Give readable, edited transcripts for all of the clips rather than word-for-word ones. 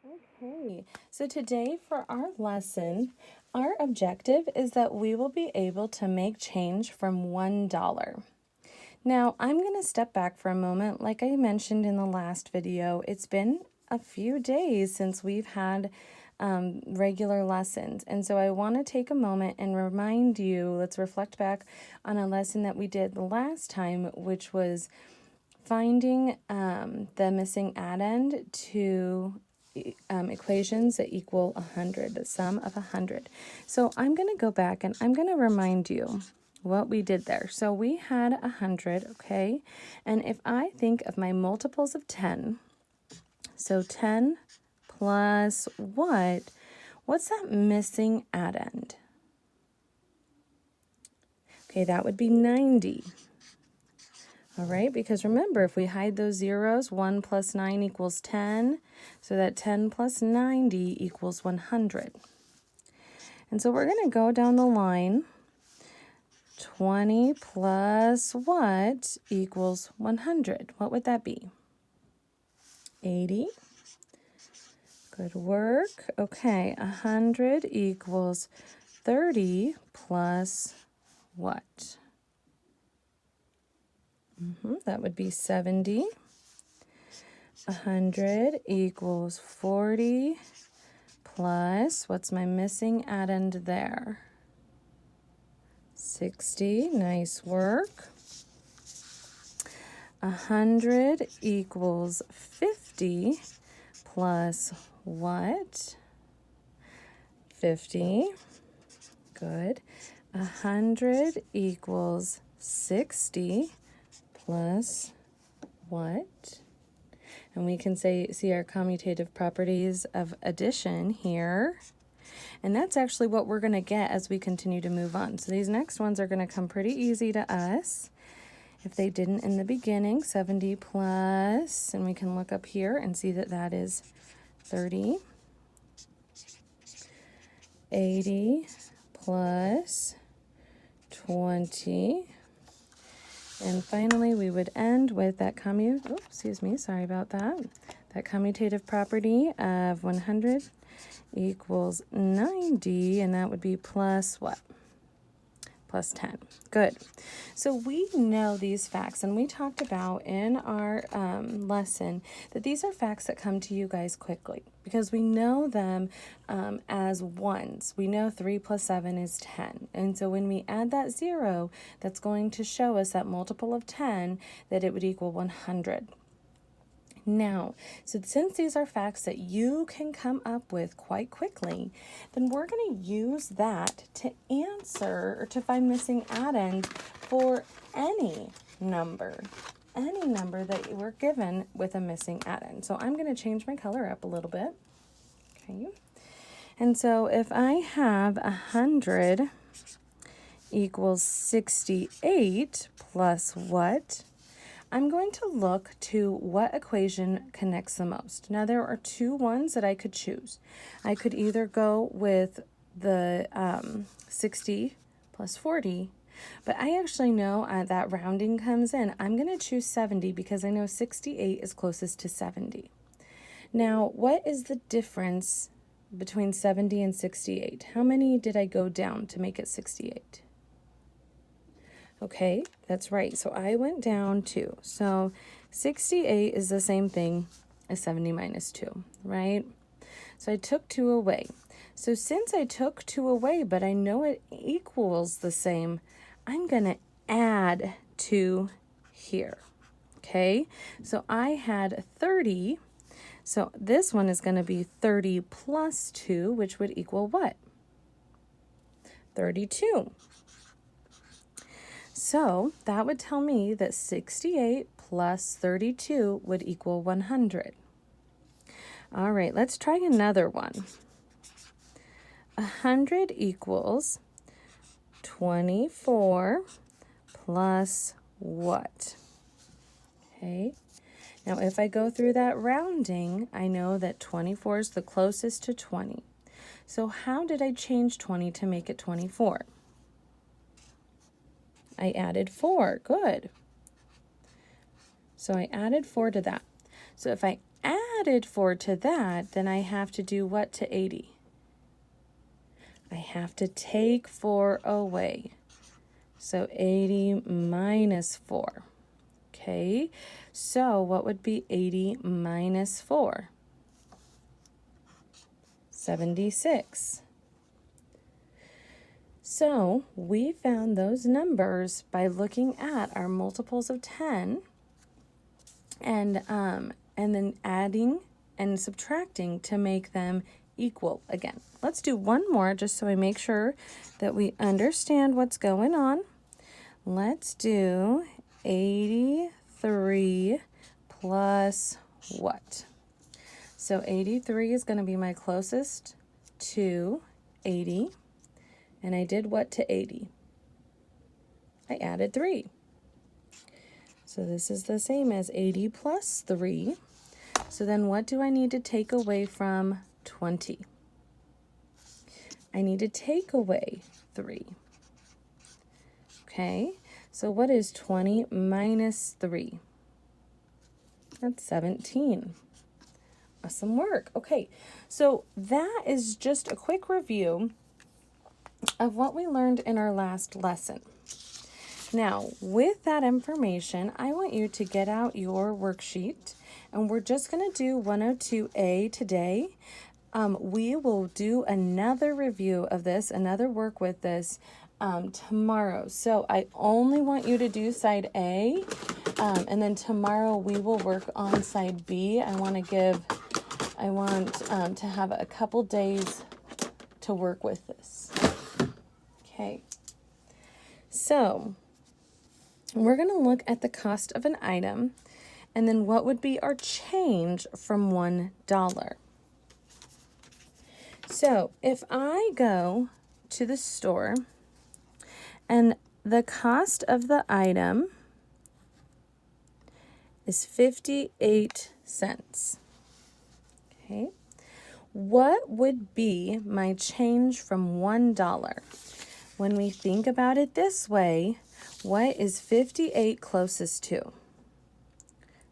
Okay, so today for our lesson, our objective is that we will be able to make change from $1. Now, I'm going to step back for a moment. Like I mentioned in the last video, it's been a few days since we've had regular lessons. And so I want to take a moment and remind you, let's reflect back on a lesson that we did the last time, which was finding the missing addend to equations that equal 100, the sum of 100. So I'm going to go back and I'm going to remind you what we did there. So we had 100, okay? And if I think of my multiples of 10, so 10 plus what? What's that missing addend? Okay, that would be 90. All right, because remember, if we hide those zeros, 1 plus 9 equals 10. So that 10 plus 90 equals 100. And so we're going to go down the line. 20 plus what equals 100? What would that be? 80. Good work. Okay, 100 equals 30 plus what? That would be 70. 100 equals 40 plus, what's my missing addend there? 60. Nice work. 100 equals 50 plus what? 50. Good. 100 equals 60 plus what? And we can see our commutative properties of addition here. And that's actually what we're going to get as we continue to move on. So these next ones are going to come pretty easy to us. If they didn't in the beginning, 70 plus, and we can look up here and see that that is 30. 80 plus 20. And finally, we would end with that that commutative property of 100 equals 90, and that would be plus what? Plus 10. Good. So we know these facts, and we talked about in our lesson that these are facts that come to you guys quickly because we know them as ones. We know 3 plus 7 is 10. And so when we add that 0, that's going to show us that multiple of 10, that it would equal 100. Now, so since these are facts that you can come up with quite quickly, then we're going to use that to answer or to find missing addend for any number that we're given with a missing addend. So I'm going to change my color up a little bit. Okay. And so if I have 100 equals 68 plus what? I'm going to look to what equation connects the most. Now, there are two ones that I could choose. I could either go with the 60 plus 40, but I actually know that rounding comes in. I'm going to choose 70 because I know 68 is closest to 70. Now, what is the difference between 70 and 68? How many did I go down to make it 68? Okay, that's right. So I went down 2. So 68 is the same thing as 70 minus 2, right? So I took 2 away. So since I took 2 away, but I know it equals the same, I'm going to add 2 here. Okay, so I had 30. So this one is going to be 30 plus 2, which would equal what? 32. So that would tell me that 68 plus 32 would equal 100. All right, let's try another one. 100 equals 24 plus what? Okay, now if I go through that rounding, I know that 24 is the closest to 20. So how did I change 20 to make it 24? I added 4. Good. So I added 4 to that. So if I added 4 to that, then I have to do what to 80? I have to take 4 away. So 80 minus 4. Okay, so what would be 80 minus 4? 76. So we found those numbers by looking at our multiples of 10 and then adding and subtracting to make them equal again. Let's do one more just so I make sure that we understand what's going on. Let's do 83 plus what? So 83 is going to be my closest to 80. And I did what to 80? I added 3. So this is the same as 80 plus 3. So then what do I need to take away from 20? I need to take away 3. Okay, so what is 20 minus 3? That's 17. Awesome work. Okay, so that is just a quick review of what we learned in our last lesson. Now, with that information, I want you to get out your worksheet, and we're just going to do 102A today. We will do another review of this, another work with this tomorrow. So I only want you to do side A, and then tomorrow we will work on side B. I want to have a couple days to work with this. Okay, so we're going to look at the cost of an item and then what would be our change from $1. So if I go to the store and the cost of the item is 58 cents, okay, what would be my change from $1? When we think about it this way, what is 58 closest to?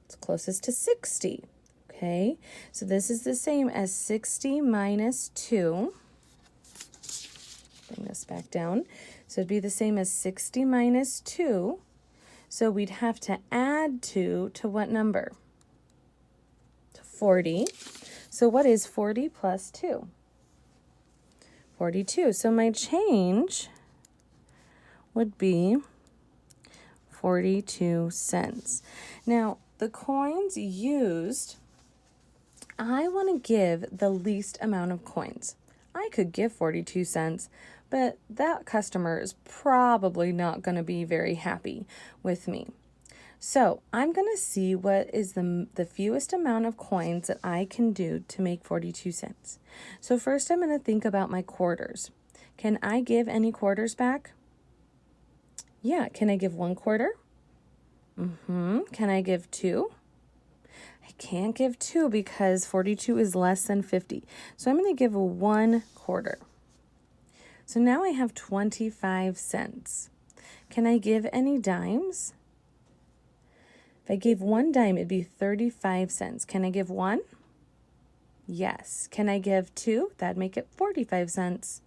It's closest to 60, okay? So this is the same as 60 minus 2. Bring this back down. So it'd be the same as 60 minus 2. So we'd have to add 2 to what number? To 40. So what is 40 plus 2? 42. So my change would be 42 cents. Now, the coins used, I want to give the least amount of coins. I could give 42 cents, but that customer is probably not going to be very happy with me. So I'm going to see what is the fewest amount of coins that I can do to make 42 cents. So first I'm going to think about my quarters. Can I give any quarters back? Yeah, can I give 1 quarter? Can I give 2? I can't give 2 because 42 is less than 50. So I'm going to give 1 quarter. So now I have 25 cents. Can I give any dimes? If I gave 1 dime, it'd be 35 cents. Can I give 1? Yes. Can I give 2? That'd make it 45 cents.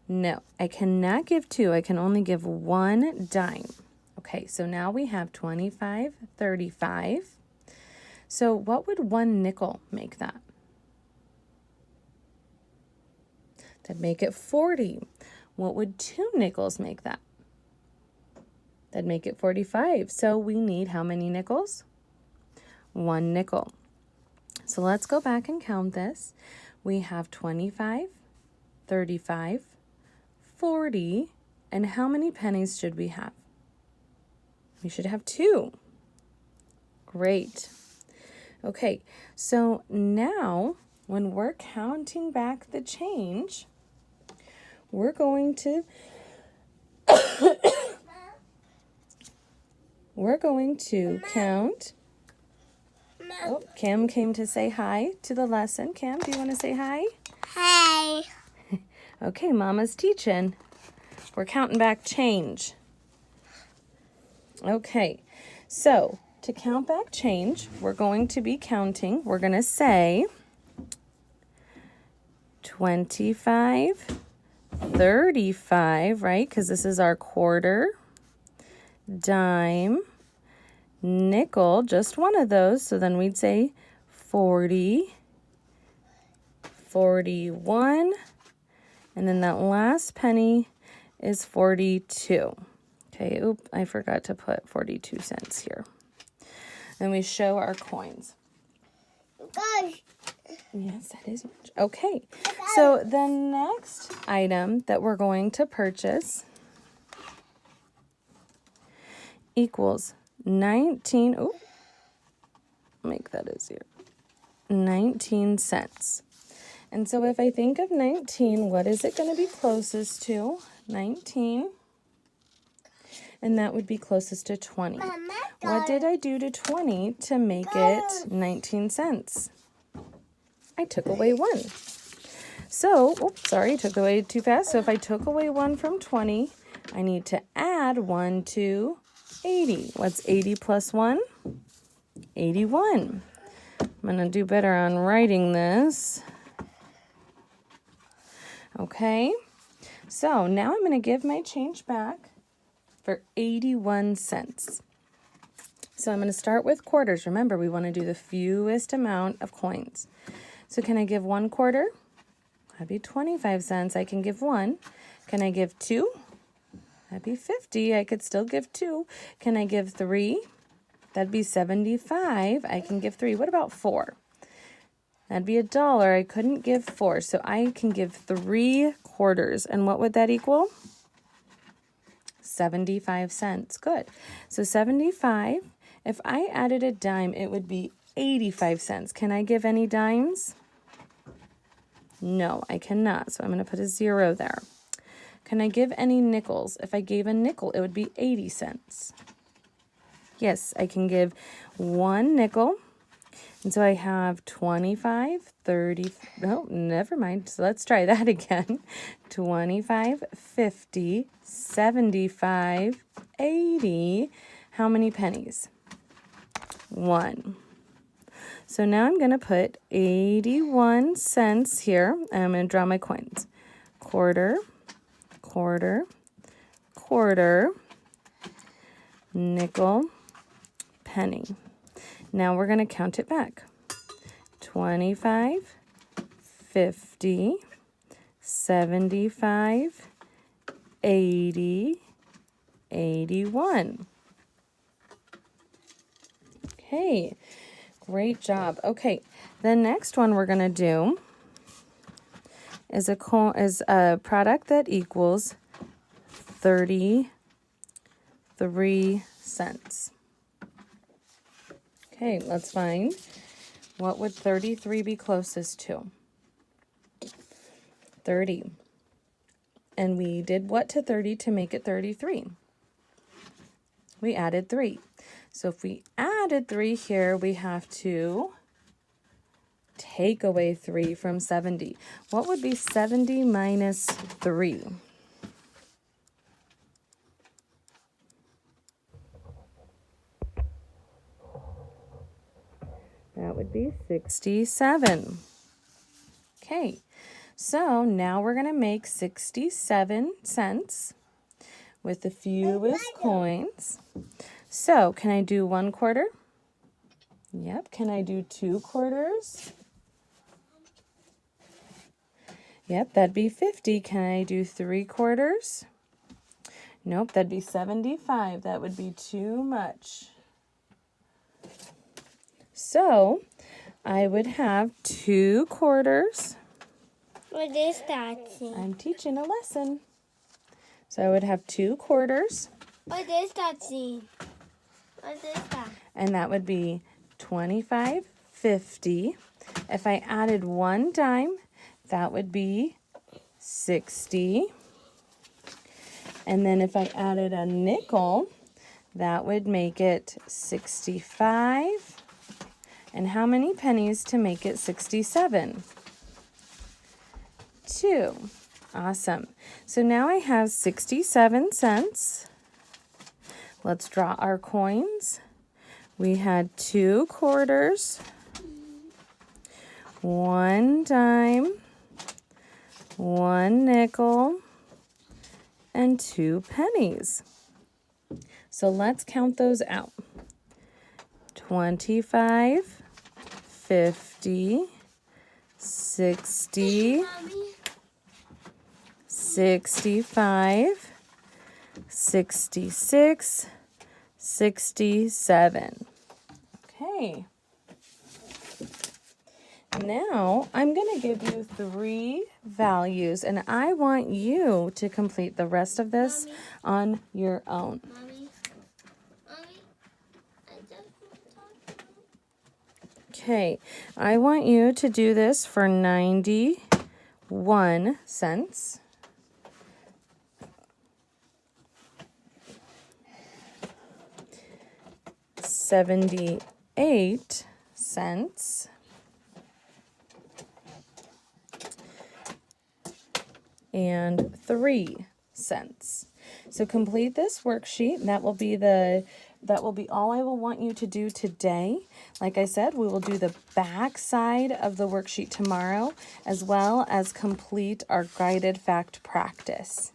No, I cannot give 2. I can only give 1 dime. Okay, so now we have 25, 35. So what would 1 nickel make that? That'd make it 40. What would 2 nickels make that? That'd make it 45. So we need how many nickels? 1 nickel. So let's go back and count this. We have 25, 35, 40, and how many pennies should we have? We should have 2. Great. Okay, so now when we're counting back the change, we're going to count. Oh, Cam came to say hi to the lesson. Cam, do you want to say hi? Hi. Okay, Mama's teaching. We're counting back change. Okay, so to count back change, we're going to be counting. We're going to say 25, 35, right? Because this is our quarter, dime, nickel, just one of those. So then we'd say 40, 41, and then that last penny is 42. Okay, oop, I forgot to put 42 cents here. Then we show our coins. Gosh. Yes, that is much. Okay, so the next item that we're going to purchase equals 19, oh, make that a 0, 19 cents. And so if I think of 19, what is it going to be closest to? 19. And that would be closest to 20. What did I do to 20 to make it 19 cents? I took away 1. So, oops, sorry, took away too fast. So if I took away 1 from 20, I need to add 1 to 80. What's 80 plus 1? 81. I'm going to do better on writing this. Okay, so now I'm going to give my change back for 81 cents. So I'm going to start with quarters. Remember, we want to do the fewest amount of coins. So can I give 1 quarter? That'd be 25 cents. I can give 1. Can I give 2? That'd be 50. I could still give 2. Can I give 3? That'd be 75. I can give 3. What about 4? That'd be $1. I couldn't give 4, so I can give 3 quarters. And what would that equal? 75 cents. Good. So 75. If I added a dime, it would be 85 cents. Can I give any dimes? No, I cannot. So I'm going to put a 0 there. Can I give any nickels? If I gave a nickel, it would be 80 cents. Yes, I can give 1 nickel. And so I have 25, 30, no, never mind. So let's try that again. 25, 50, 75, 80. How many pennies? 1. So now I'm going to put 81 cents here. And I'm going to draw my coins. Quarter, quarter, quarter, nickel, penny. Now we're going to count it back. 25, 50, 75, 80, 81. Okay, great job. Okay, the next one we're going to do is a product that equals 33 cents. Okay, let's find what would 33 be closest to? 30. And we did what to 30 to make it 33? We added 3. So if we added 3 here, we have to take away 3 from 70. What would be 70 minus 3? That would be 67. Okay, so now we're going to make 67 cents with the fewest coins. So can I do 1 quarter? Yep. Can I do 2 quarters? Yep, that'd be 50. Can I do 3 quarters? Nope, that'd be 75. That would be too much. So I would have 2 quarters. What is that? I'm teaching a lesson. So I would have 2 quarters. What is that? What is that? And that would be 25, 50. If I added 1 dime, that would be 60. And then if I added a nickel, that would make it 65. And how many pennies to make it 67? 2. Awesome. So now I have 67 cents. Let's draw our coins. We had 2 quarters, 1 dime, 1 nickel, and 2 pennies. So let's count those out. 25, 50, 60, Mommy. 65, 66, 67. Okay. Now I'm going to give you 3 values, and I want you to complete the rest of this on your own. Mommy. Mommy. I just want to talk. Okay, I want you to do this for 91 cents. 78 cents. And 3 cents. So complete this worksheet. That will be all I will want you to do today. Like I said, we will do the back side of the worksheet tomorrow, as well as complete our guided fact practice.